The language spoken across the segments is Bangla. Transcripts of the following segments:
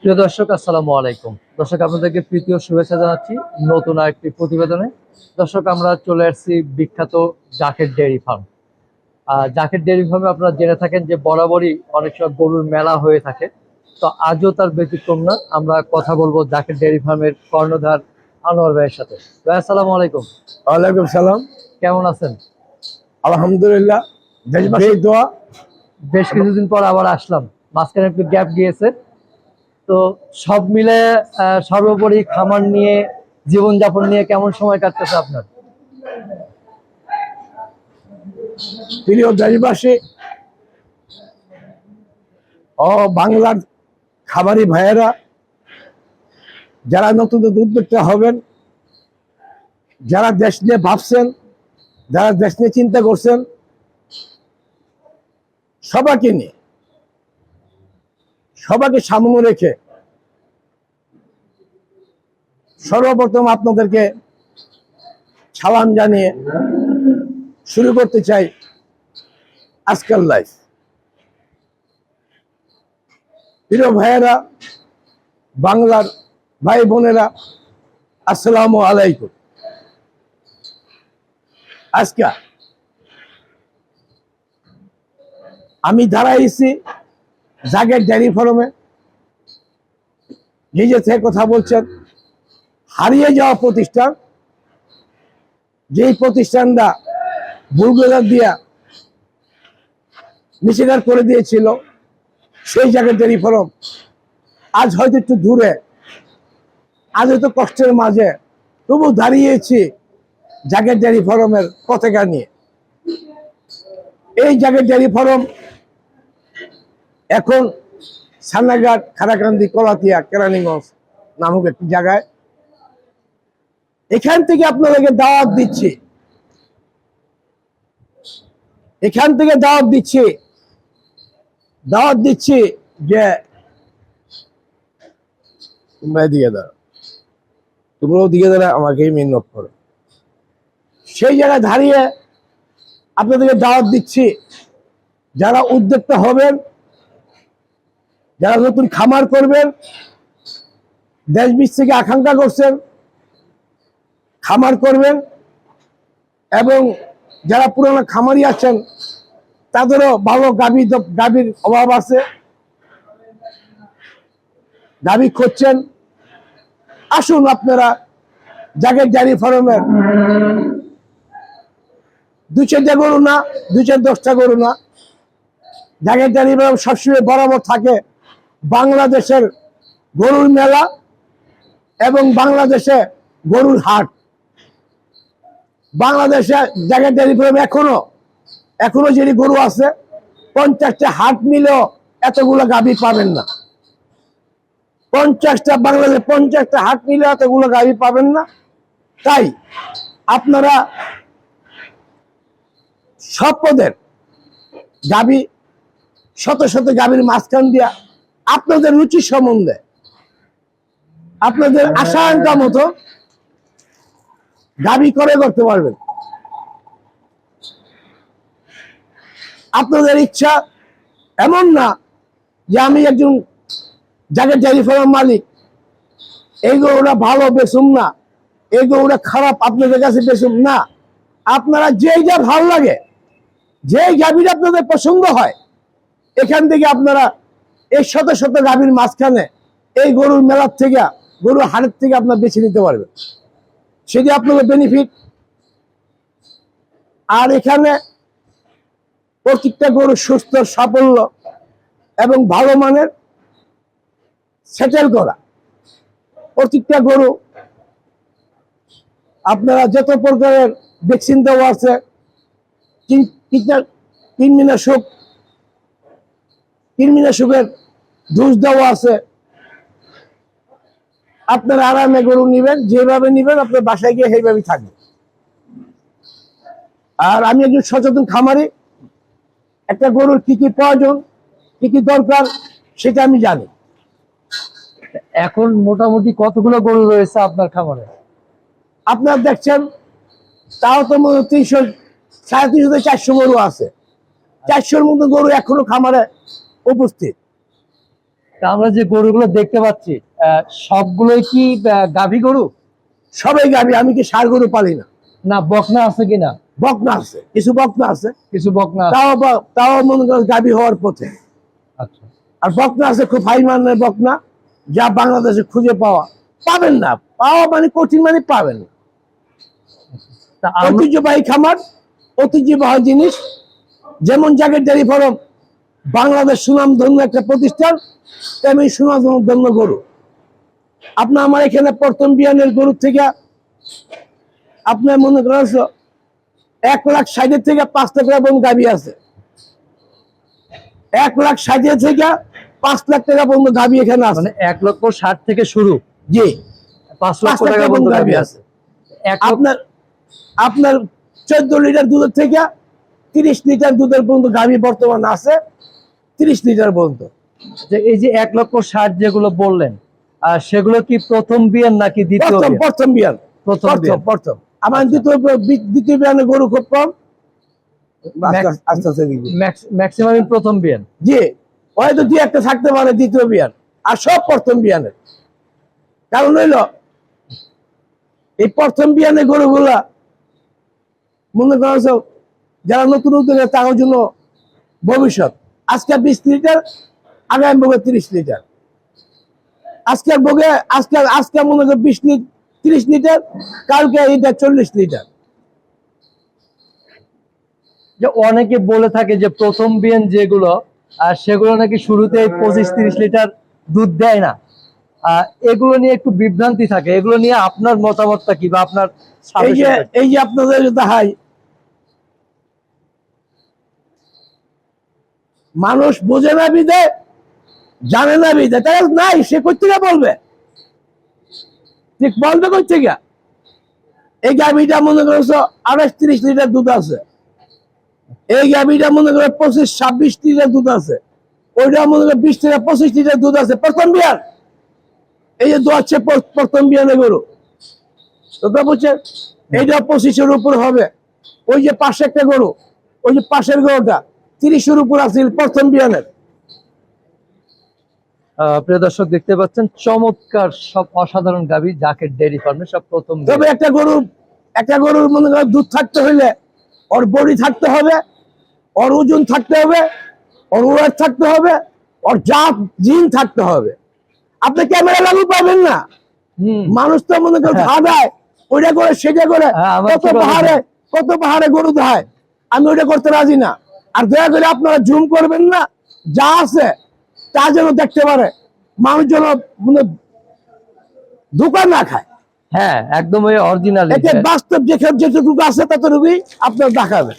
প্রিয় দর্শক, আসসালামু আলাইকুম। দর্শক, আপনাদেরকে প্রীতি ও শুভেচ্ছা জানাচ্ছি নতুন আরেকটি প্রতিবেদনে। দর্শক, আমরা চলে আসছি বিখ্যাত Zaker dairy farm. Zaker dairy ফার্মে আপনারা জেনে থাকেন যে বরাবরই অনেক সময় গরুর মেলা হয়ে থাকে। তো আজও তার ব্যতিক্রম না। আমরা কথা বলবো জাকের ডেয়ারি ফার্মের কর্ণধার আনোয়ার ভাইয়ের সাথে। ভাই, আসসালামু আলাইকুম। ওয়ালাইকুম সালাম। কেমন আছেন? আলহামদুলিল্লাহ, দেশবাসীর বে- দোয়া। বেশ কিছুদিন পর আবার আসলাম, মাঝখানে একটু গ্যাপ গিয়েছে। তো সব মিলে সর্বোপরি খামার নিয়ে, জীবনযাপন নিয়ে কেমন সময় কাটতেছে আপনার? প্রিয় দেশবাসী ও বাংলার খামারি ভাইয়েরা, যারা নতুন উদ্যোক্তা হবেন, যারা দেশ নিয়ে ভাবছেন, যারা দেশ নিয়ে চিন্তা করছেন, সবাইকে নিয়ে, সবাইকে সামনে রেখে সর্বপ্রথম আপনাদেরকে সালাম জানিয়ে শুরু করতে চাই আজকাল লাইফ। প্রিয় ভাইয়েরা, বাংলার ভাই বোনেরা, আসসালামু আলাইকুম। আজকে আমি দাঁড়াইছি জাগের ডেয়ারি ফার্মে। নিজে থেকে কথা বলছেন, হারিয়ে যাওয়া প্রতিষ্ঠান, যেই প্রতিষ্ঠানটা বুলডোজার দিয়া নিষেধাজ্ঞা করে দিয়েছিল, সেই জায়গার ডেয়ারি ফার্ম আজ হয়তো একটু দূরে, আজ হয়তো কষ্টের মাঝে, তবু দাঁড়িয়েছি জাগের ডেয়ারি ফার্মের পতাকা নিয়ে। এই জাগের ডেয়ারি ফার্ম এখন সান্নাঘাট, খারাকান্দি, কলাতিয়া, কেরানীগঞ্জ নামক একটি জায়গায়। এখান থেকে আপনাদেরকে দাওয়াত দিচ্ছি, এখান থেকে দাওয়াত দিচ্ছি যে তোমরা এদিকে দাঁড়াও, তোমরা ওদিকে দাঁড়া, আমাকেই মেন নক করো। সেই জায়গায় দাঁড়িয়ে আপনাদেরকে দাওয়াত দিচ্ছি, যারা উদ্যোক্তা হবেন, যারা নতুন খামার করবেন, দেশ বিদেশ থেকে আকাঙ্ক্ষা করছেন খামার করবেন, এবং যারা পুরানো খামারি আছেন তাদেরও ভালো গাভীর অভাব আছে, গাভী খুঁজছেন, আসুন আপনারা জাগের ডেয়ারি ফার্মের 2-4টা গরু না, 2-4-10টা গরু না, জাগের ডেয়ারি ফার্ম সবসময় বরাবর থাকে বাংলাদেশের গরুর মেলা এবং বাংলাদেশে গরুর হাট। বাংলাদেশে জাগের ডেয়ারি ফার্ম এখনো যেটি গরু আছে, 50টা হাট মিলেও এতগুলো গাভী পাবেন না। 50টা হাট মিলে এতগুলো গাভী পাবেন না। তাই আপনারা সব পদের গাভী, শত শত গাভীর মাঝখান দিয়া আপনাদের রুচি সম্বন্ধে, আপনাদের আশা আকাঙ্ক্ষা মতো গাভী করে করতে পারবেন। আপনাদের ইচ্ছা এমন না যে আমি একজন জাগের ডেয়ারি ফার্ম মালিক, এই গরুটা ভালো বেচুম না, এই গরুটা খারাপ আপনাদের কাছে বেচুম না। আপনারা যেই যা ভালো লাগে, যেই গাভীটা আপনাদের পছন্দ হয়, এখান থেকে আপনারা এই শত শত গাভীর মাঝখানে এই গরুর মেলার থেকে, গরুর হাটের থেকে আপনারা বেছে নিতে পারবেন, সেটি আপনাদের বেনিফিট। আর এখানে প্রত্যেকটা গরু সুস্থ, সাফল্য এবং ভালো মানের সেটেল করা। প্রত্যেকটা গরু আপনারা যত প্রকারের ভ্যাকসিন দেওয়া আছে, কৃমিনাশকের ডোজ দেওয়া আছে। আপনারা আরামে গরু নিবেন, যেভাবে নিবেন আপনার বাসায় গিয়ে সেইভাবেই থাকবে। আর আমি একজন সচেতন খামারি, একটা গরুর কি কি প্রয়োজন, কি কি দরকার, সেটা আমি জানি। এখন মোটামুটি কতগুলো গরু রয়েছে আপনার খামারে? আপনারা দেখছেন, তাও তো 300, 350, 400 গরু আছে। 400-র মতো গরু এখনো খামারে উপস্থিত। তা আমরা যে গরুগুলো দেখতে পাচ্ছি সবগুলোই কি গাভী গরু? সবাই গাবি, আমি কি ষাঁড় গরু পালি না। না বকনা আছে কিনা? বকনা আছে, কিছু বকনা আছে, কিছু বকনা আছে। তাও মনে করেন গাবি হওয়ার পথে। আচ্ছা। আর বকনা আছে খুব হাই মানের বকনা, যা বাংলাদেশে খুঁজে পাবেন না, পাওয়া মানে কঠিন, মানে পাবেন না। তা আমরা ঐতিহ্যবাহী খামার, ঐতিহ্যবাহী জিনিস, যেমন জাগের ডেয়ারি ফার্ম বাংলাদেশ সুনামধন্য একটা প্রতিষ্ঠান, তেমনি সুনামধন্য গরু। আপনার আমার এখানে প্রথম বিয়ানের গরুর থেকে আপনার মনে করেন 1,60,000 থেকে 5 লাখ টাকা পর্যন্ত গাভী আছে। 1,60,000 থেকে 5 লাখ টাকা পর্যন্ত গাভী এখানে আছে। মানে 1,60,000 থেকে শুরু, জি, 5 5 লক্ষ লাখ টাকা টাকা পর্যন্ত পর্যন্ত গাভী গাভী আছে। আছে। আপনার 14 লিটার দুধের থেকে 30 লিটার দুধের পর্যন্ত গাভী বর্তমানে আছে, 30 লিটার পর্যন্ত। যে এই যে 1,60,000 যেগুলো বললেন, সেগুলো কি প্রথম বিয়ান নাকি দ্বিতীয় বিয়ান? প্রথম বিয়ান, প্রথম বিয়ান। প্রথম। আমার আচ্ছা। দ্বিতীয় বিয়ানে গরু খুব কম। আস্তে আস্তে দিবি। ম্যাক্সিমাম প্রথম বিয়ান। জি, হয়তো 2-1টা থাকতে পারে দ্বিতীয় বিয়ান, আর সব প্রথম বিয়ানের। কারণ হইল এই প্রথম বিয়ানে গরুগুলা মনে করছো যারা নতুন নতুন তার জন্য ভবিষ্যৎ। আজকে 20 লিটার, আগামী ভোগে 30 লিটার। আজকের ভোগে আজকে মনে করো 30 লিটার, কালকে এটা 40 লিটার। যে অনেকে বলে থাকে যে প্রথম বিয়ান যেগুলো সেগুলো নাকি শুরুতে 25-30 লিটার দুধ দেয় না। এগুলো নিয়ে একটু বিভ্রান্তি থাকে, এগুলো নিয়ে আপনার মতামতটা কি বা আপনার এই যে আপনাদের দেখাই, মানুষ বোঝে না বিদে, জানে না বিদে, তাই নাই, সে কোথেকে বলবে, ঠিক বলবে কোথেকে? এই গাভীটা মনে করছো 28-30 লিটার দুধ আছে, এই গাভীটা মনে করো 25-26 লিটার দুধ আছে, ওইটা মনে করো 20-25 লিটার দুধ আছে। প্রথম বিয়ান, এই যে দোয়াচ্ছে প্রথম বিয়ানে গরু, কথা বলছেন, এইটা 25-এর উপর হবে। ওই যে পাশে একটা গরু, ওই যে পাশের গরুটা 30-এর উপর আছে প্রথম বিয়ানের। প্রিয় দর্শক দেখতে পাচ্ছেন চমৎকার সব অসাধারণ গাভী জাকের ডেয়ারি ফার্মে সব প্রথম বিয়ান। তবে একটা গরুর মনে করেন দুধ থাকতে হইলে ওর বডি থাকতে হবে, ওর ওজন থাকতে হবে, ওর ওয়েট থাকতে হবে, ওর জাত জিন থাকতে হবে। আপনি ক্যামেরা লাগু পাবেন না। মানুষ তো মনে করেন খাওয়ায়, ওইটা করে সেটা করে, কত পাহাড়ে গরু দেয়, আমি ওইটা করতে রাজি না। আর দয়া করে আপনারা জুম করবেন না, যা আছে তা যেন দেখতে পারে, মানুষ যেন মানে ধোঁকা না খায়। হ্যাঁ, একদম ওই অরিজিনাল। এতে বাস্তব যেটুকু আছে ততটুকুই আপনার দেখাবে।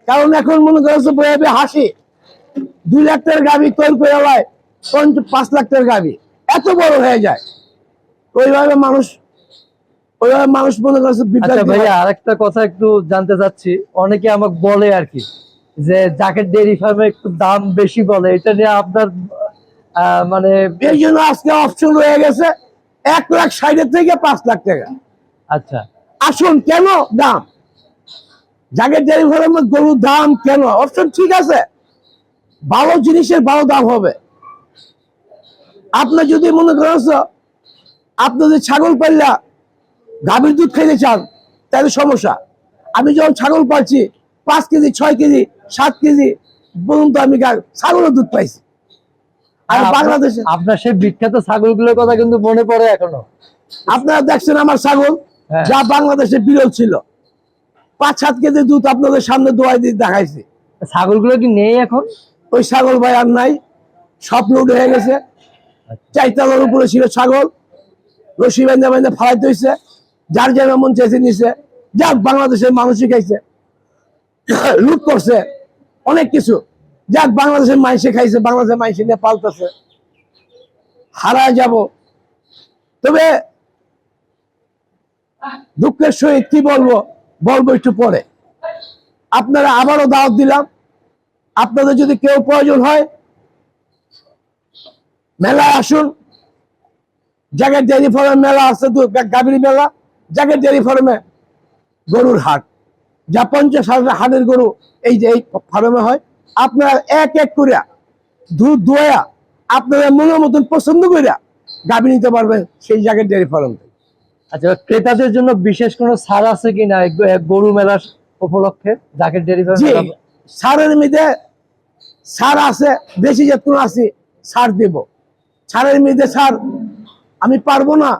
কারণ এখন মনে করছে বইবে হাসি, 2 লাখ টাকার গাভি তৈরি করে হয় 5 লাখ টাকার গাভি, এত বড় হয়ে যায়। ওইভাবে মানুষ মনে করছে। আচ্ছা ভাইয়া, আরেকটা কথা একটু জানতে চাচ্ছি, অনেকে আমাকে বলে আর কি যে জাকের ডেয়ারি ফার্মে একটু দাম বেশি বলে, এটা নিয়ে আপনার মানে? এই জন্য আজকে অপশন হয়ে গেছে 1,60,000 থেকে 5 লাখ টাকা। আচ্ছা, আসুন, কেন দাম? জাকের ডেয়ারি ফার্মের গরুর দাম কেন? অপশন ঠিক আছে, ভালো জিনিসের ভালো দাম হবে। আপনি যদি মনে করছো আপনি যদি ছাগল পাল্লা গাভীর দুধ খাইতে চান, তাহলে সমস্যা। আমি যখন ছাগল পাচ্ছি 5 কেজি, 6 কেজি, 7 কেজি পর্যন্ত আমি ছাগলের দুধ পাইছি। আর বাংলাদেশে আপনার সেই বিখ্যাত ছাগলগুলোর কথা কিন্তু মনে পড়ে এখনো। আপনারা দেখছেন আমার ছাগল, যা বাংলাদেশে বিরল ছিল, 5-7 কেজি দুধ আপনাদের সামনে দোয়াই দিয়ে দেখাইছি। ছাগলগুলো কি নেই এখন? ওই ছাগল ভাই আর নাই, সব লোড হয়ে গেছে। 4 তলার উপরে ছিল ছাগল, রশি বেঁধে বেঁধে ফালাইতে হয়েছে, যার যেন মন চাইছে নিছে। যাক, বাংলাদেশের মানুষই খাইছে, লুট করছে অনেক কিছু। যাক, বাংলাদেশের মানুষে খাইছে, বাংলাদেশের মানুষে নিয়ে পালতেছে। হারায় যাব, তবে দুঃখের সহিত কি বলবো একটু পরে। আপনারা আবারও দাওয়াত দিলাম, আপনাদের যদি কেউ প্রয়োজন হয় মেলায় আসুন। জাকের ডেয়ারি ফার্মে মেলা আছে, গাভীর মেলা, জাকের ডেয়ারি ফার্মে গরুর হাট, যা 50 হাটের গরু এই যে এই ফার্মে হয়। আপনারা এক এক করে দুধ দোয়া আপনারা মনের মতন পছন্দ করে গাভী নিতে পারবেন সেই জায়গায় ডেয়ারি ফার্ম থেকে। আচ্ছা, ক্রেতাদের জন্য বিশেষ কোনো ছাড় আছে কিনা গরু মেলার উপলক্ষে জাকের ডেয়ারি জি, ফার্ম? সারের মধ্যে সার আছে, বেশি যত্ন আছে, সার দেব। সারের মধ্যে সার আমি পারবো না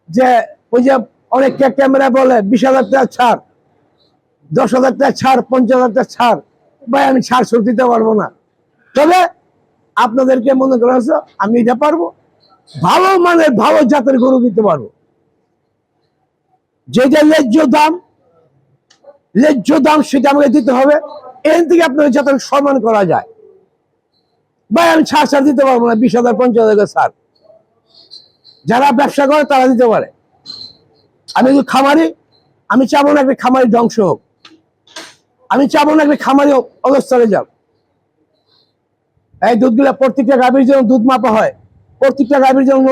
যে ওই যে অনেক ক্যামেরা বলে 20,000 টাকা ছাড়, 10,000 টাকা ছাড়, 50,000 টাকা ছাড়, ভাই আমি ছাড় সুর দিতে পারবো না। তবে আপনাদেরকে মনে করা হচ্ছে আমি এটা পারবো, ভালো মানের ভালো জাতের গরু দিতে পারবো, যেটা ন্যায্য দাম সেটা আমাকে দিতে হবে। এর থেকে আপনার যাতে সম্মান করা যায়। ভাই আমি ছাড় দিতে পারবো না, 20,000 50,000 ছাড়। যারা ব্যবসা করে তারা দিতে পারে। আমি একটু খামারি, আমি চাবো না একটা খামারি ধ্বংস হোক, আমি চাবো না একটা খামারি অবস্থানে যাক। এই দুধগুলা প্রত্যেকটা গাভীর জন্য দুধ মাপা হয়, প্রত্যেকটা গাভীর জন্য